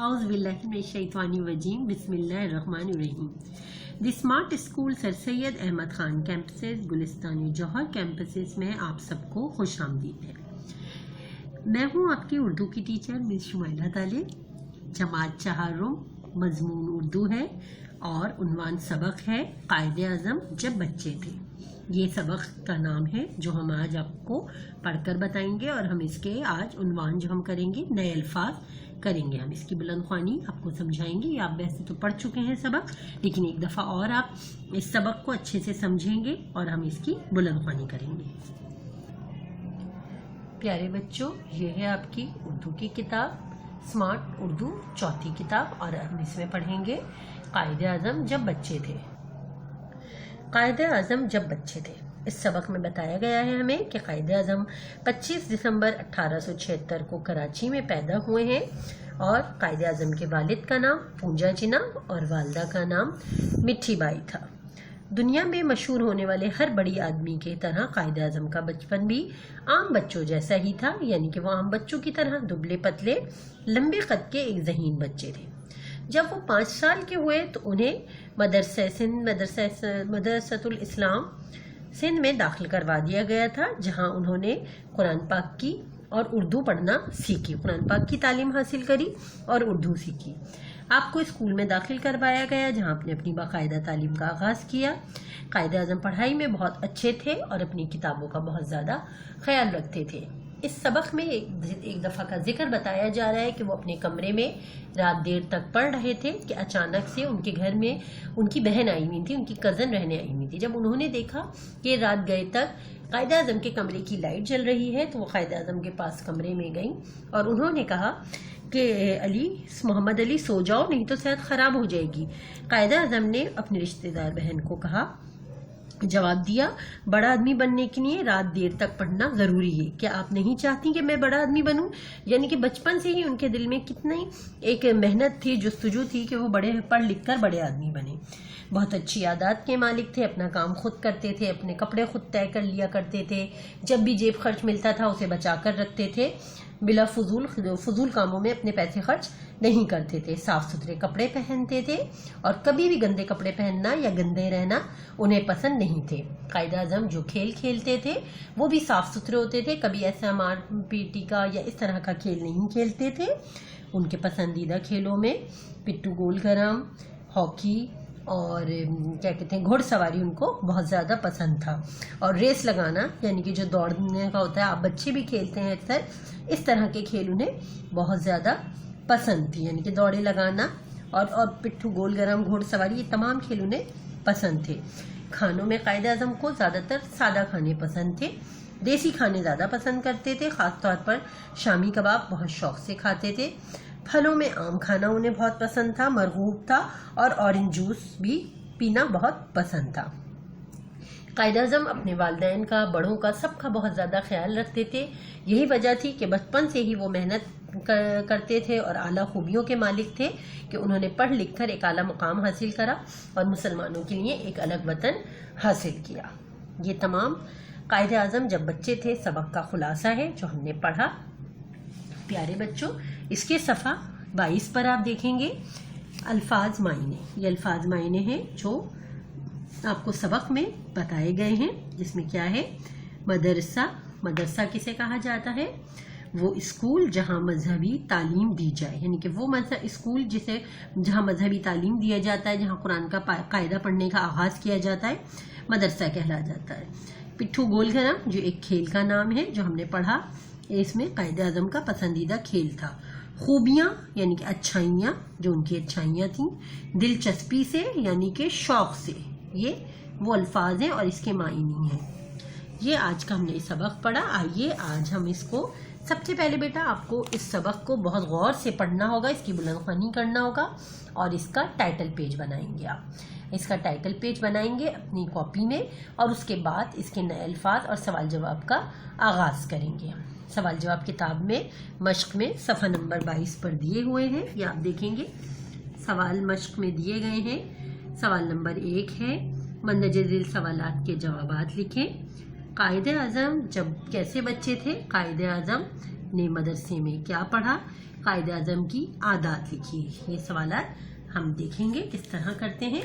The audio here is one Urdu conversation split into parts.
اعوذ باللہ من الشیطان الرجیم بسم اللہ الرحمن الرحیم. دی اسمارٹ اسکول سر سید احمد خان کیمپسز گلستان جوہر کیمپسز میں آپ سب کو خوش آمدید ہے. میں ہوں آپ کی اردو کی ٹیچر مس شمائلہ طالب. جماعت چہارم، مضمون اردو ہے اور عنوان سبق ہے قائد اعظم جب بچے تھے. یہ سبق کا نام ہے جو ہم آج آپ کو پڑھ کر بتائیں گے، اور ہم اس کے آج عنوان جو ہم کریں گے نئے الفاظ کریں گے. ہم اس کی بلند خوانی آپ کو سمجھائیں گے. آپ ویسے تو پڑھ چکے ہیں سبق، لیکن ایک دفعہ اور آپ اس سبق کو اچھے سے سمجھیں گے اور ہم اس کی بلند خوانی کریں گے. پیارے بچوں، یہ ہے آپ کی اردو کی کتاب اسمارٹ اردو، چوتھی کتاب، اور ہم اس میں پڑھیں گے قائد اعظم جب بچے تھے. قائد اعظم جب بچے تھے. اس سبق میں بتایا گیا ہے ہمیں کہ قائد اعظم 25 دسمبر 1876 کو کراچی میں پیدا ہوئے ہیں، اور قائد اعظم کے والد کا نام پونجا جنا اور والدہ کا نام مٹھی بائی تھا. دنیا میں مشہور ہونے والے ہر بڑی آدمی کی طرح قائد اعظم کا بچپن بھی عام بچوں جیسا ہی تھا، یعنی کہ وہ عام بچوں کی طرح دبلے پتلے لمبے قد کے ایک ذہین بچے تھے. جب وہ 5 سال کے ہوئے تو انہیں مدرسۃ الاسلام سندھ میں داخل کروا دیا گیا تھا، جہاں انہوں نے قرآن پاک کی اور اردو پڑھنا سیکھی. قرآن پاک کی تعلیم حاصل کری اور اردو سیکھی. آپ کو اسکول میں داخل کروایا گیا، جہاں آپ نے اپنی باقاعدہ تعلیم کا آغاز کیا. قائد اعظم پڑھائی میں بہت اچھے تھے اور اپنی کتابوں کا بہت زیادہ خیال رکھتے تھے. اس سبق میں ایک دفعہ کا ذکر بتایا جا رہا ہے کہ وہ اپنے کمرے میں رات دیر تک پڑھ رہے تھے کہ اچانک سے ان کے گھر میں ان کی بہن آئی ہوئی تھی، ان کی کزن رہنے آئی ہوئی تھی. جب انہوں نے دیکھا کہ رات گئے تک قائد اعظم کے کمرے کی لائٹ جل رہی ہے، تو وہ قائد اعظم کے پاس کمرے میں گئیں اور انہوں نے کہا کہ محمد علی سو جاؤ، نہیں تو صحت خراب ہو جائے گی. قائد اعظم نے اپنے رشتہ دار بہن کو جواب دیا، بڑا آدمی بننے کے لیے رات دیر تک پڑھنا ضروری ہے. کیا آپ نہیں چاہتی کہ میں بڑا آدمی بنوں؟ یعنی کہ بچپن سے ہی ان کے دل میں کتنی ایک محنت تھی، جستجو تھی کہ وہ بڑے پڑھ لکھ کر بڑے آدمی بنے. بہت اچھی عادات کے مالک تھے، اپنا کام خود کرتے تھے، اپنے کپڑے خود طے کر لیا کرتے تھے، جب بھی جیب خرچ ملتا تھا اسے بچا کر رکھتے تھے، بلا فضول کاموں میں اپنے پیسے خرچ نہیں کرتے تھے، صاف ستھرے کپڑے پہنتے تھے اور کبھی بھی گندے کپڑے پہننا یا گندے رہنا انہیں پسند نہیں تھے. قائد اعظم جو کھیل کھیلتے تھے وہ بھی صاف ستھرے ہوتے تھے، کبھی ایسا مار پیٹی کا یا اس طرح کا کھیل نہیں کھیلتے تھے. ان کے پسندیدہ کھیلوں میں پٹو گول گرم، ہاکی اور کیا کہتے ہیں گھوڑ سواری ان کو بہت زیادہ پسند تھا، اور ریس لگانا یعنی کہ جو دوڑنے کا ہوتا ہے، آپ بچے بھی کھیلتے ہیں اکثر، اس طرح کے کھیل انہیں بہت زیادہ پسند تھی، یعنی کہ دوڑے لگانا اور پٹھو گول گرم، گھوڑ سواری، یہ تمام کھیل انہیں پسند تھے. کھانوں میں قائد اعظم کو زیادہ تر سادہ کھانے پسند تھے، دیسی کھانے زیادہ پسند کرتے تھے، خاص طور پر شامی کباب بہت شوق سے کھاتے تھے. پھلوں میں آم کھانا انہیں بہت پسند تھا، مرغوب تھا، اور اورنج جوس بھی پینا بہت پسند تھا. قائد اعظم اپنے والدین کا، بڑوں کا، سب کا بہت زیادہ خیال رکھتے تھے. یہی وجہ تھی کہ بچپن سے ہی وہ محنت کرتے تھے اور اعلیٰ خوبیوں کے مالک تھے کہ انہوں نے پڑھ لکھ کر ایک اعلیٰ مقام حاصل کرا اور مسلمانوں کے لیے ایک الگ وطن حاصل کیا. یہ تمام قائد اعظم جب بچے تھے سبق کا خلاصہ ہے جو ہم نے پڑھا. پیارے بچوں، اس کے صفحہ 22 پر آپ دیکھیں گے الفاظ معنی. یہ الفاظ معنی ہیں جو آپ کو سبق میں بتائے گئے ہیں، جس میں کیا ہے؟ مدرسہ. مدرسہ کسے کہا جاتا ہے؟ وہ اسکول جہاں مذہبی تعلیم دی جائے، یعنی کہ وہ اسکول جہاں مذہبی تعلیم دیا جاتا ہے، جہاں قرآن کا قاعدہ پڑھنے کا آغاز کیا جاتا ہے، مدرسہ کہلا جاتا ہے. پٹھو گول گرم جو ایک کھیل کا نام ہے جو ہم نے پڑھا، اس میں قائد اعظم کا پسندیدہ کھیل تھا. خوبیاں یعنی کہ اچھائیاں، جو ان کی اچھائیاں تھیں. دلچسپی سے یعنی کہ شوق سے. یہ وہ الفاظ ہیں اور اس کے معنی ہیں. یہ آج کا ہم نے سبق پڑھا. آئیے آج ہم اس کو، سب سے پہلے بیٹا آپ کو اس سبق کو بہت غور سے پڑھنا ہوگا، اس کی بلند خوانی کرنا ہوگا، اور اس کا ٹائٹل پیج بنائیں گے. آپ اس کا ٹائٹل پیج بنائیں گے اپنی کاپی میں، اور اس کے بعد اس کے نئے الفاظ اور سوال جواب کا آغاز کریں گے. سوال جواب کتاب میں مشق میں صفحہ نمبر 22 پر دیے ہوئے ہیں، یہ آپ دیکھیں گے. سوال مشق میں دیے گئے ہیں. سوال نمبر 1 ہے، مندرجہ ذیل سوالات کے جوابات لکھیں. قائد اعظم جب کیسے بچے تھے؟ قائد اعظم نے مدرسے میں کیا پڑھا؟ قائد اعظم کی عادات لکھیے. یہ سوالات ہم دیکھیں گے کس طرح کرتے ہیں.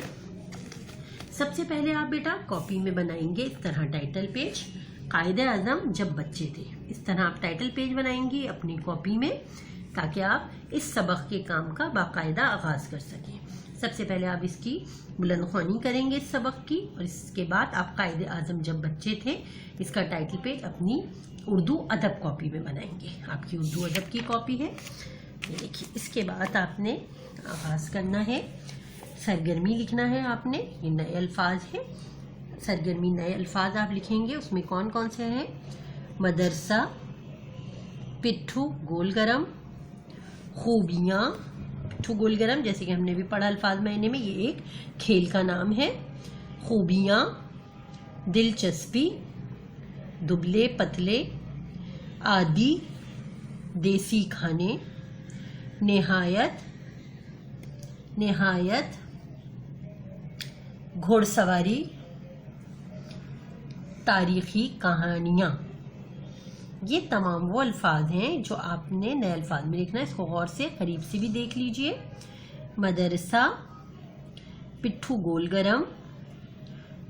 سب سے پہلے آپ بیٹا کاپی میں بنائیں گے اس طرح ٹائٹل پیج، قائد اعظم جب بچے تھے. اس طرح آپ ٹائٹل پیج بنائیں گے اپنی کاپی میں تاکہ آپ اس سبق کے کام کا باقاعدہ آغاز کر سکیں. سب سے پہلے آپ اس کی بلند خوانی کریں گے اس سبق کی، اور اس کے بعد آپ قائد اعظم جب بچے تھے اس کا ٹائٹل پیج اپنی اردو ادب کاپی میں بنائیں گے. آپ کی اردو ادب کی کاپی ہے یہ دیکھیے. اس کے بعد آپ نے آغاز کرنا ہے، سرگرمی لکھنا ہے. آپ نے یہ نئے الفاظ ہیں، سرگرمی نئے الفاظ آپ لکھیں گے. اس میں کون کون سے ہیں؟ مدرسہ، پٹھو گول گرم، خوبیاں. پٹھو گول گرم جیسے کہ ہم نے بھی پڑھا الفاظ مہینے میں، یہ ایک کھیل کا نام ہے. خوبیاں، دلچسپی، دبلے پتلے، عادی، دیسی کھانے، نہایت، گھوڑ سواری، تاریخی کہانیاں. یہ تمام وہ الفاظ ہیں جو آپ نے نئے الفاظ میں لکھنا ہے. اس کو غور سے قریب سے بھی دیکھ لیجئے. مدرسہ، پٹھو گول گرم،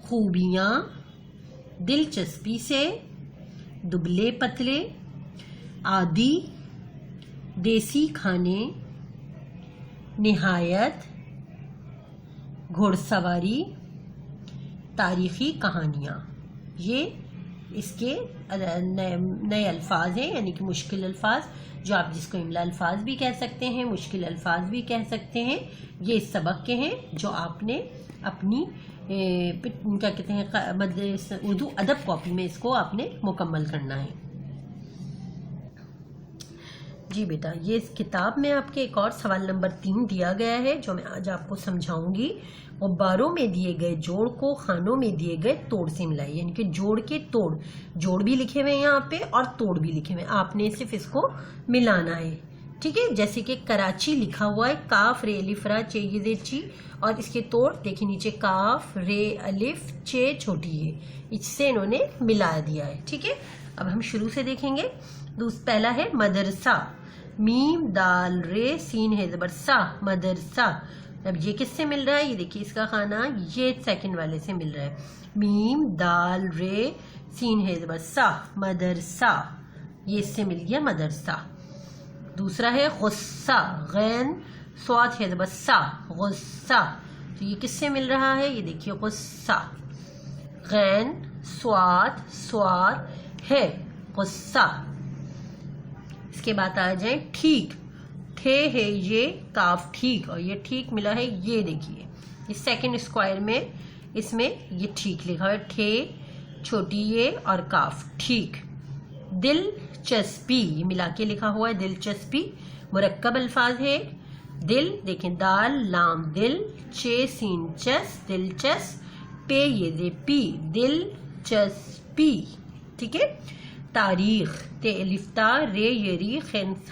خوبیاں، دلچسپی سے، دبلے پتلے، عادی، دیسی کھانے، نہایت، گھوڑ سواری، تاریخی کہانیاں. یہ اس کے نئے الفاظ ہیں، یعنی کہ مشکل الفاظ جو آپ جس کو املا الفاظ بھی کہہ سکتے ہیں، مشکل الفاظ بھی کہہ سکتے ہیں. یہ اس سبق کے ہیں جو آپ نے اپنی کیا کہتے ہیں اردو ادب کاپی میں اس کو آپ نے مکمل کرنا ہے. جی بیٹا، یہ اس کتاب میں آپ کے ایک اور سوال نمبر 3 دیا گیا ہے جو میں آج آپ کو سمجھاؤں گی. غباروں میں دیے گئے جوڑ کو خانوں میں دیے گئے توڑ سے ملائے. یعنی کہ جوڑ کے توڑ، جوڑ بھی لکھے ہوئے ہیں یہاں پہ اور توڑ بھی لکھے ہوئے ہیں. آپ نے صرف اس کو ملانا ہے. ٹھیک ہے، جیسے کہ کراچی لکھا ہوا ہے، کاف رے الف را چے یہ زیر چی، اور اس کے توڑ دیکھیں نیچے کاف رے الف چے چھوٹی ہے، اس سے انہوں نے ملا دیا ہے. ٹھیک ہے، اب ہم شروع سے دیکھیں گے. پہلا ہے مدرسہ، میم دال رے سین ہے زبر سا، مدرسہ. اب یہ کس سے مل رہا ہے؟ یہ دیکھیے اس کا خانہ یہ سیکنڈ والے سے مل رہا ہے. میم دال رے سین ہے زبر سا، مدرسہ. یہ اس سے مل گیا مدرسہ. دوسرا ہے غصہ، غین سواد ہے زبر سا، غصہ. تو یہ کس سے مل رہا ہے؟ یہ دیکھیے غصہ، غین سواد ہے، غصہ. اس کے بعد آ جائیں ٹھیک، ٹھے ہے یہ کاف ٹھیک، اور یہ ٹھیک ملا ہے. یہ دیکھیے اس سیکنڈ اسکوائر میں اس میں یہ ٹھیک لکھا ہے، ٹھے چھوٹی یہ اور کاف ٹھیک. دلچسپی یہ ملا کے لکھا ہوا ہے، دلچسپی. مرکب الفاظ ہے. دل دیکھیں دال لام دل، چے سین چس، دلچس، پے یہ دے پی، دلچسپی. ٹھیک ہے. تاریخ، تے الف تا رے یہ ری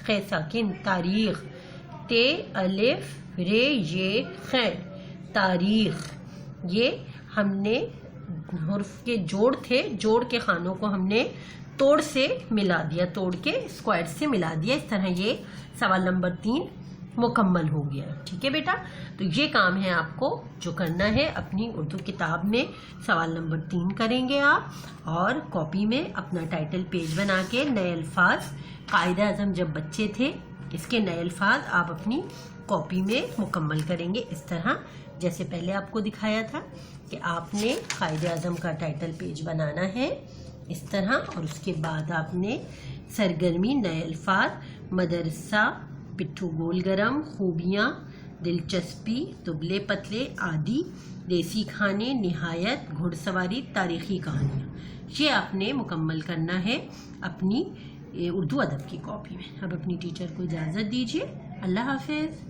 خے ساکن، تاریخ. تے الف رے یہ خے، تاریخ. یہ ہم نے حرف کے جوڑ تھے، جوڑ کے خانوں کو ہم نے توڑ سے ملا دیا، توڑ کے اسکوائر سے ملا دیا. اس طرح یہ سوال نمبر 3 مکمل ہو گیا. ٹھیک ہے بیٹا، تو یہ کام ہے آپ کو جو کرنا ہے اپنی اردو کتاب میں. سوال نمبر 3 کریں گے آپ، اور کاپی میں اپنا ٹائٹل پیج بنا کے نئے الفاظ، قائد اعظم جب بچے تھے اس کے نئے الفاظ آپ اپنی کاپی میں مکمل کریں گے. اس طرح جیسے پہلے آپ کو دکھایا تھا کہ آپ نے قائد اعظم کا ٹائٹل پیج بنانا ہے اس طرح، اور اس کے بعد آپ نے سرگرمی نئے الفاظ، مدرسہ، پٹھو گول گرم، خوبیاں، دلچسپی، دبلے پتلے، عادی، دیسی کھانے، نہایت، گھوڑ سواری، تاریخی کہانیاں، یہ آپ نے مکمل کرنا ہے اپنی اردو ادب کی کاپی میں. اب اپنی ٹیچر کو اجازت دیجیے. اللہ حافظ.